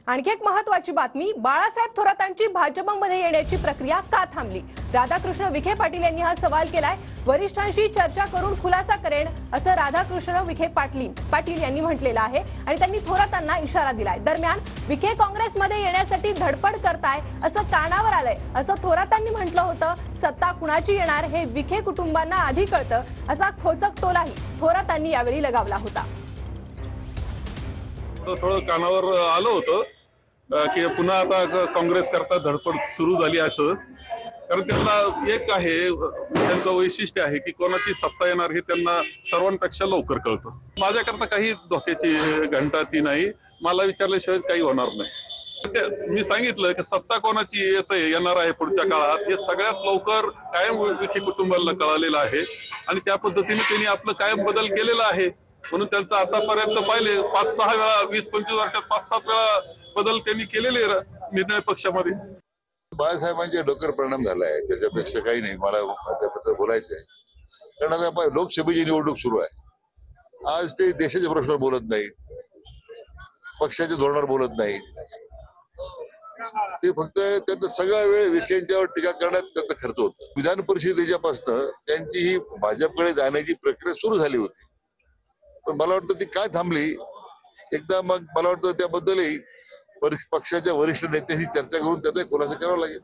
आणखी एक महत्त्वाची बातमी, बाळासाहेब थोरातांची भाजपमध्ये येण्याची प्रक्रिया का थांबली? राधाकृष्ण विखे पाटील यांनी हा सवाल केलाय। वरिष्ठांशी चर्चा करून खुलासा करेन असं राधाकृष्ण विखे पाटील यांनी म्हटलेलं आहे आणि त्यांनी थोरातांना इशारा दिलाय। दरम्यान विखे काँग्रेसमध्ये येण्यासाठी धडपड करताय असं कानावर आलंय, असं थोरातांनी म्हटलं होतं। सत्ता कुणाची येणार हे विखे कुटुंबांना आधी कळतं, असा खोचक टोलाही थोरातांनी यावेळी लगावला होता। थोडं कानावर आलं होतं की पुन्हा आता काँग्रेस करता धडपड सुरू झाली असं, कारण त्यांना एक आहे, त्यांचं वैशिष्ट्य आहे की कोणाची सत्ता येणार हे त्यांना सर्वांपेक्षा लवकर कळतं। माझ्याकरता काही धोक्याची घंटा ती नाही, मला विचारल्याशिवाय काही होणार नाही। मी सांगितलं की सत्ता कोणाची येणार आहे पुढच्या काळात हे सगळ्यात लवकर कायम विखे कुटुंबाला कळालेलं आहे आणि त्या पद्धतीने त्यांनी आपलं कायम बदल केलेला आहे। म्हणून त्यांचं आतापर्यंत पाहिले 5-6 वेळा 20-25 वर्षात 5-7 वेळा बदल त्यांनी केलेले निर्णय पक्षामध्ये। बाळासाहेबांच्या डोक्यावर परिणाम झालाय, त्याच्यापेक्षा काही नाही मला त्याबद्दल बोलायचं आहे। कारण आता लोकसभेची निवडणूक सुरू आहे, आज ते देशाच्या प्रश्नावर बोलत नाही, पक्षाच्या धोरणावर बोलत नाही, ते फक्त त्यांचा सगळा वेळ विखेंच्यावर टीका करण्यात त्यांचा खर्च होतो। विधान परिषदेच्यापासून त्यांची ही भाजपकडे जाण्याची प्रक्रिया सुरू झाली होती, पण मला वाटतं ती काय थांबली एकदा, मग मला वाटतं त्याबद्दलही पक्षाच्या वरिष्ठ नेत्यांशी चर्चा करून त्याचा खुलासा करावा लागेल।